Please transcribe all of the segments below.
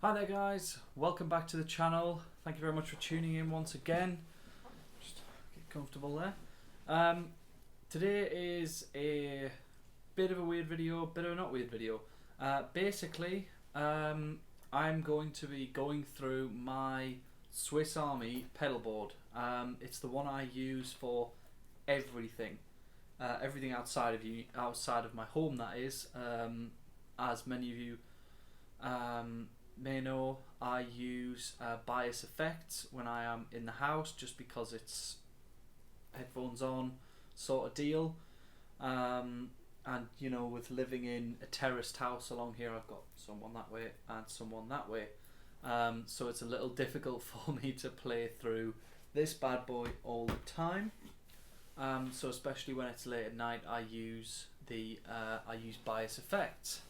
Hi there guys, welcome back to the channel. Thank you very much for tuning in once again. Just get comfortable there. Today is a bit of a weird video, bit of a not weird video. Basically, I'm going to be going through my Swiss Army pedal board. It's the one I use for everything. Everything outside of my home, that is. As many of you may know, I use bias effects when I am in the house, just because it's headphones on sort of deal. And you know, with living in a terraced house along here, I've got someone that way and someone that way, so it's a little difficult for me to play through this bad boy all the time. So especially when it's late at night, I use bias effects.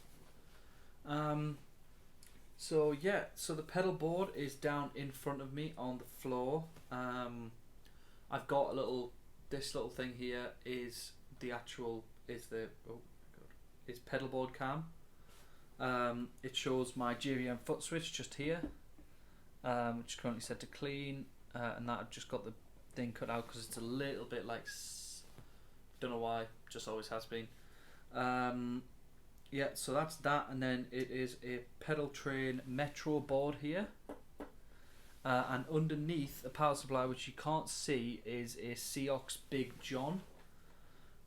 So yeah, so the pedal board is down in front of me on the floor. I've got this little thing here is pedal board cam. It shows my JVM foot switch just here, which is currently set to clean, and that I've just got the thing cut out because it's a little bit like, don't know why, just always has been. Yeah, so that's that, and then it is a Pedaltrain Metro board here, and underneath a power supply, which you can't see, is a Cioks Big John.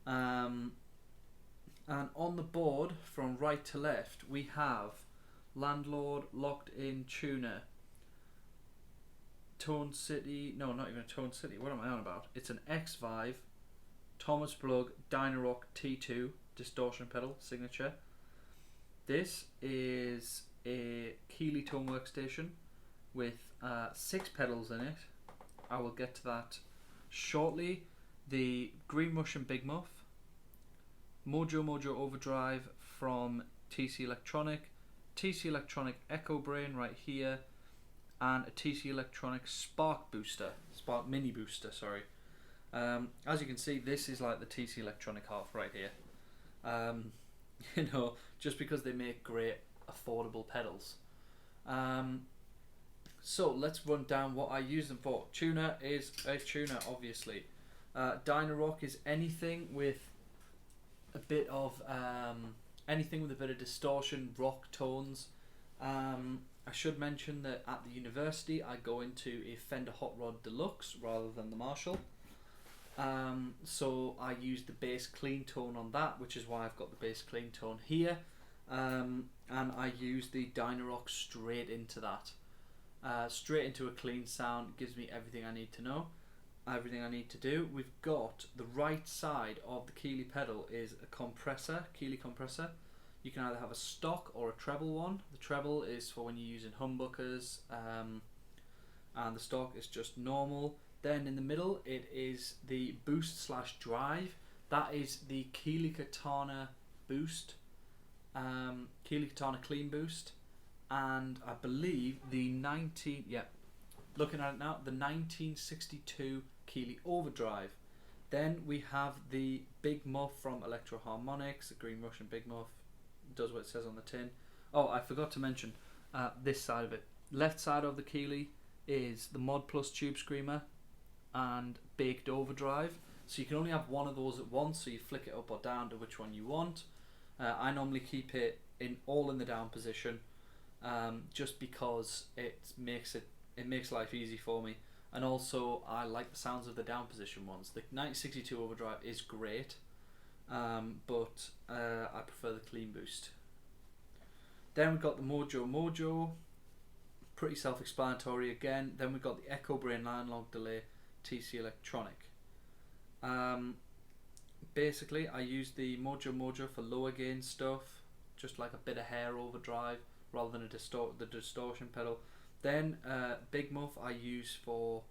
And on the board from right to left we have Landlord, Locked In Tuner, Tone City, no, not even a Tone City, what am I on about? It's an Xvive, Thomas Blug, Dynarock T2 distortion pedal signature. This is a Keeley tone workstation with 6 pedals in it. I will get to that shortly. The Green Russian Big Muff, Mojo Mojo overdrive from TC Electronic EchoBrain right here, and a TC Electronic Spark Mini Booster, sorry. As you can see, this is like the TC Electronic half right here. You know, just because they make great affordable pedals. So let's run down what I use them for. Tuner is a tuner, obviously. Dynarock is anything with a bit of distortion, rock tones. I should mention that at the university I go into a Fender Hot Rod Deluxe rather than the Marshall. So I use the bass clean tone on that, which is why I've got the bass clean tone here, and I use the Dynarock straight into that, straight into a clean sound. It gives me everything I need to know, everything I need to do. We've got the right side of the Keeley pedal is a compressor, Keeley compressor. You can either have a stock or a treble one. The treble is for when you're using humbuckers, and the stock is just normal. Then in the middle it is the boost slash drive. That is the Keeley Katana boost, Keeley Katana clean boost, and I believe the looking at it now, the 1962 Keeley overdrive. Then we have the Big Muff from Electro Harmonics, the Green Russian Big Muff, does what it says on the tin. Oh, I forgot to mention this side of it. Left side of the Keeley is the Mod Plus Tube Screamer and Baked Overdrive, so you can only have one of those at once, so you flick it up or down to which one you want. I normally keep it all in the down position, just because it makes life easy for me, and also I like the sounds of the down position ones. The 1962 overdrive is great, but I prefer the clean boost. Then we've got the Mojo Mojo, pretty self-explanatory again. Then we've got the EchoBrain analog delay, TC Electronic. Basically I use the Mojo Mojo for lower gain stuff, just like a bit of hair overdrive rather than the distortion pedal. Then Big Muff I use for,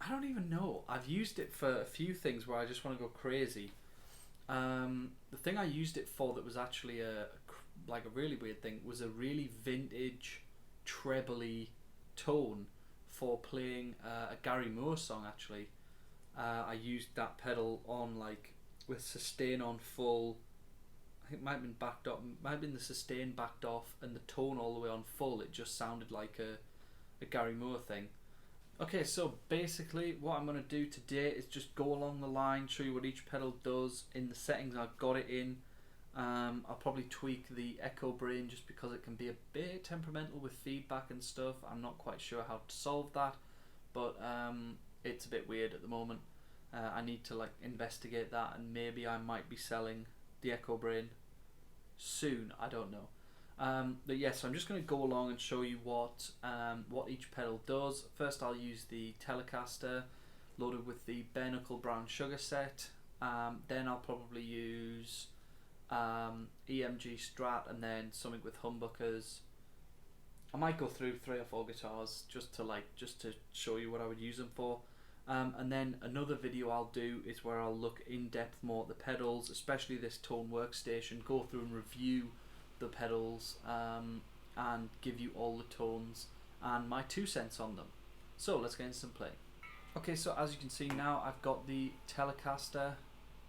I don't even know, I've used it for a few things where I just want to go crazy. The thing I used it for that was actually a really weird thing was a really vintage trebly tone for playing a Gary Moore song. Actually, I used that pedal on with sustain on full, I think it might have been backed up, might have been the sustain backed off and the tone all the way on full. It just sounded like a Gary Moore thing. Okay, so basically what I'm going to do today is just go along the line, show you what each pedal does in the settings I've got it in. I'll probably tweak the EchoBrain just because it can be a bit temperamental with feedback and stuff. I'm not quite sure how to solve that, but it's a bit weird at the moment. I need to like investigate that, and maybe I might be selling the EchoBrain soon. I don't know. But yes, so I'm just going to go along and show you what each pedal does. First, I'll use the Telecaster loaded with the Bareknuckle brown sugar set. Then I'll probably use EMG Strat, and then something with humbuckers. I might go through 3 or 4 guitars just to show you what I would use them for. And then another video I'll do is where I'll look in depth more at the pedals, especially this tone workstation, go through and review the pedals and give you all the tones and my 2 cents on them. So let's get into some playing. Okay, so as you can see now, I've got the Telecaster,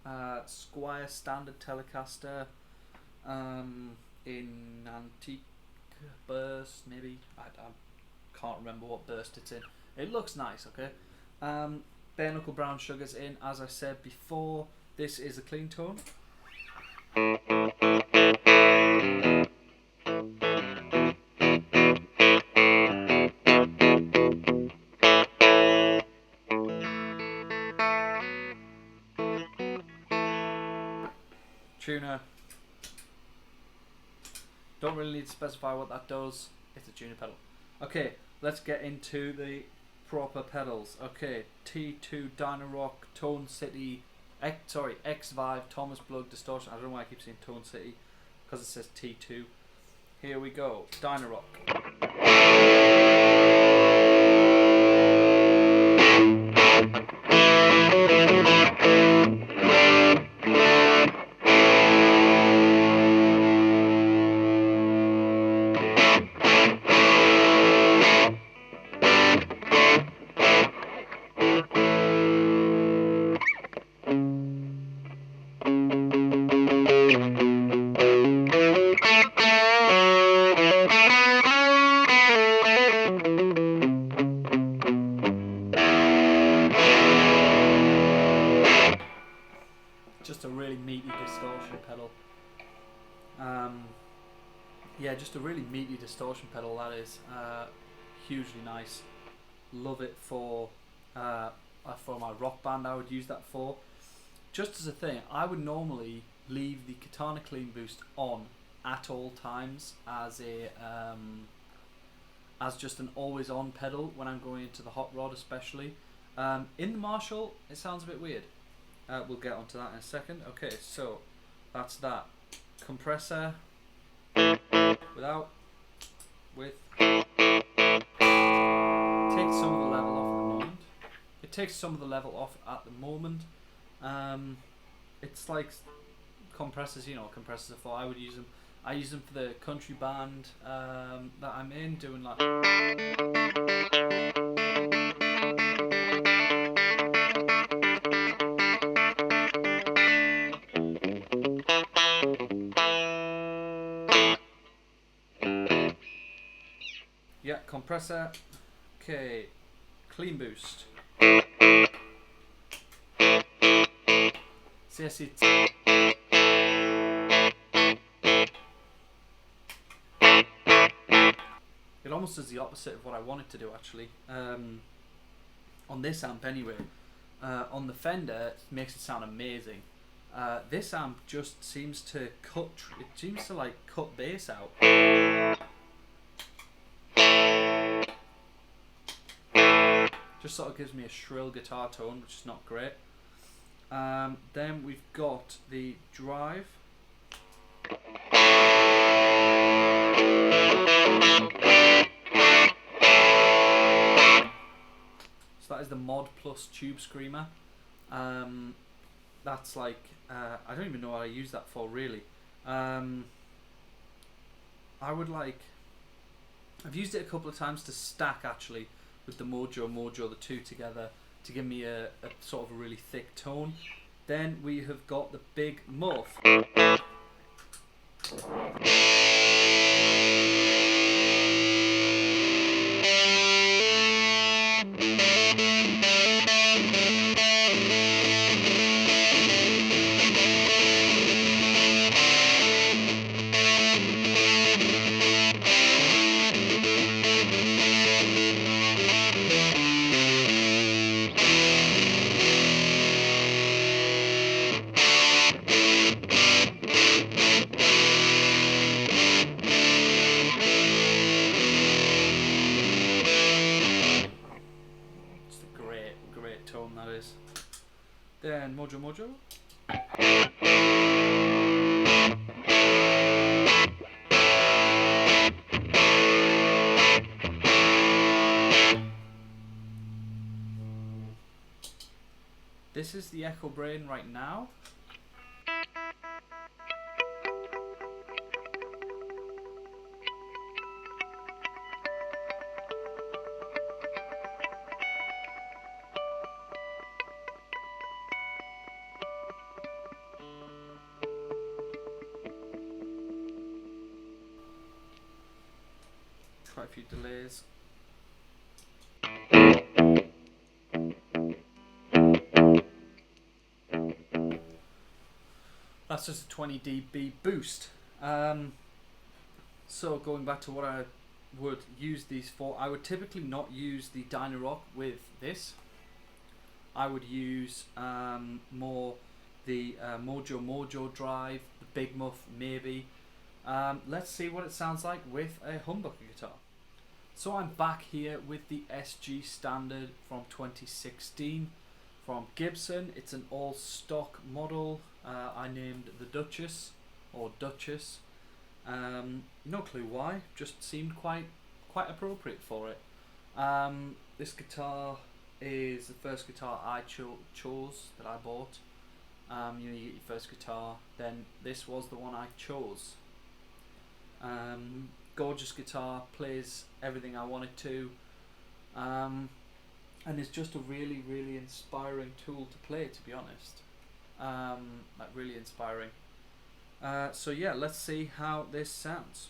Squier Standard Telecaster in antique burst, maybe. I can't remember what burst it's in. It looks nice, okay. Bareknuckle brown sugar's in, as I said before. This is a clean tone. Tuner. Don't really need to specify what that does. It's a tuner pedal. Okay, let's get into the proper pedals. Okay, T2 Dynorock, Tone City, Xvive, Thomas Blug, Distortion. I don't know why I keep saying Tone City, because it says T2. Here we go, Dynorock. Just a really meaty distortion pedal. Yeah, just a really meaty distortion pedal, that is. Hugely nice. Love it for my rock band. I would use that for. Just as a thing, I would normally leave the Katana Clean Boost on at all times as just an always on pedal when I'm going into the hot rod, especially. In the Marshall, it sounds a bit weird. We'll get onto that in a second. Okay, so that's that. Compressor without, with. Takes some of the level off at the moment. It takes some of the level off at the moment. It's like compressors, you know, compressors are for. I would use them. I use them for the country band that I'm in, doing like. Yeah, compressor. Okay, clean boost. See, it almost does the opposite of what I want it to do, actually. On this amp, anyway. On the Fender, it makes it sound amazing. This amp just seems to cut. It seems to like cut bass out. Just sort of gives me a shrill guitar tone, which is not great. Then we've got the drive. So that is the Mod Plus Tube Screamer. That's like, I don't even know what I use that for, really. I would like, I've used it a couple of times to stack, actually, with the Mojo Mojo, the 2 together, to give me a sort of a really thick tone. Then we have got the big Muff. Then Mojo Mojo. This is the EchoBrain right now. Quite a few delays. That's just a 20 dB boost. So going back to what I would use these for, I would typically not use the Dynorock with this. I would use more the Mojo Mojo drive, the Big Muff maybe. Let's see what it sounds like with a humbucker guitar. So I'm back here with the SG Standard from 2016 from Gibson. It's an all stock model. I named the Duchess or Duchess. No clue why, just seemed quite appropriate for it. This guitar is the first guitar I chose that I bought. You get your first guitar, then this was the one I chose. Gorgeous guitar, plays everything I want it to, and it's just a really inspiring tool to play, to be honest. Like really inspiring. So yeah, let's see how this sounds.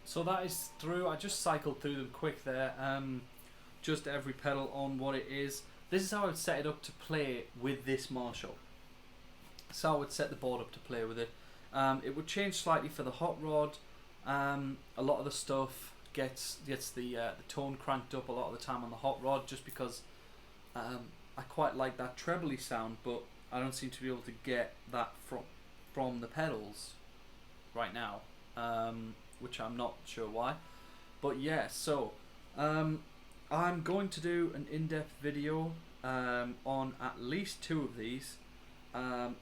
So that is through. I just cycled through them quick there. Just every pedal on what it is. This is how I would set it up to play with this Marshall. So I would set the board up to play with it. It would change slightly for the hot rod. A lot of the stuff gets the tone cranked up a lot of the time on the hot rod, just because I quite like that trebly sound, but I don't seem to be able to get that from the pedals right now, which I'm not sure why. But yeah, so I'm going to do an in-depth video on at least 2 of these.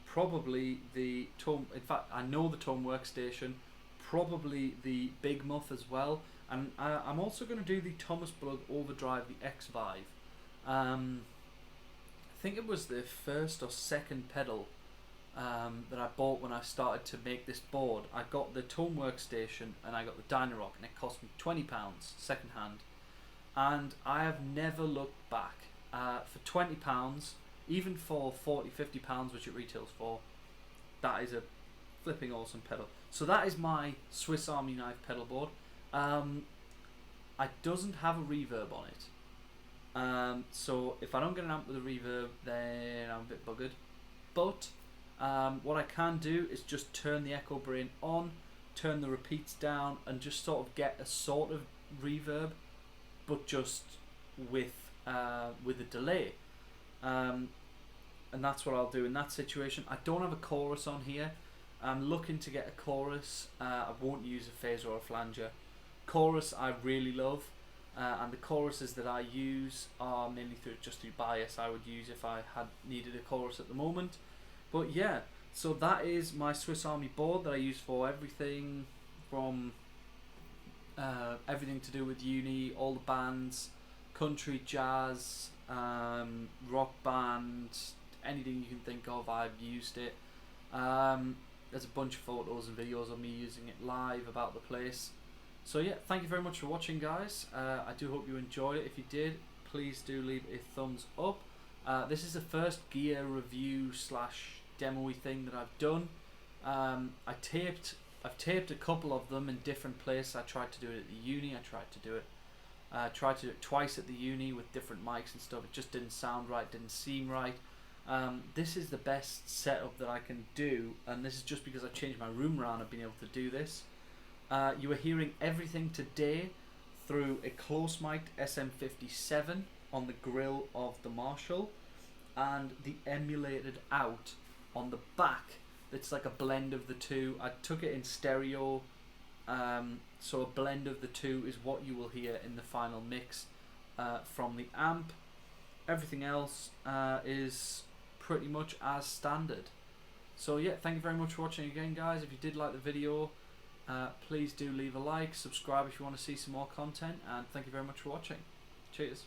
Probably the tone. In fact, I know the tone workstation. Probably the big Muff as well, and I'm also going to do the Thomas Blug Overdrive, the Xvive. I think it was the first or second pedal that I bought when I started to make this board. I got the tone workstation and I got the Dynarock, and it cost me £20 second hand, and I have never looked back. For £20, even for £40–50, which it retails for, that is a flipping awesome pedal. So that is my Swiss Army knife pedal board. It doesn't have a reverb on it. So if I don't get an amp with a reverb, then I'm a bit buggered. But what I can do is just turn the EchoBrain on, turn the repeats down, and just sort of get a sort of reverb, but just with a delay. And that's what I'll do in that situation. I don't have a chorus on here. I'm looking to get a chorus. I won't use a phaser or a flanger. Chorus I really love, and the choruses that I use are mainly through bias. I would use if I had needed a chorus at the moment. But yeah, so that is my Swiss Army board that I use for everything from everything to do with uni, all the bands, country, jazz, rock band, anything you can think of, I've used it. There's a bunch of photos and videos of me using it live about the place. So yeah, thank you very much for watching, guys. I do hope you enjoyed it. If you did, please do leave a thumbs up. This is the first gear review / demo-y thing that I've done. I've taped a couple of them in different places. I tried to do it at the uni. I tried to do it twice at the uni with different mics and stuff. It just didn't sound right, didn't seem right. This is the best setup that I can do, and this is just because I've changed my room around. I've been able to do this. You are hearing everything today through a close mic'd SM57 on the grill of the Marshall, and the emulated out on the back. It's like a blend of the two. I took it in stereo, so a blend of the two is what you will hear in the final mix from the amp. Everything else is pretty much as standard. So yeah, thank you very much for watching again, guys. If you did like the video, please do leave a like, subscribe if you want to see some more content, and thank you very much for watching. Cheers.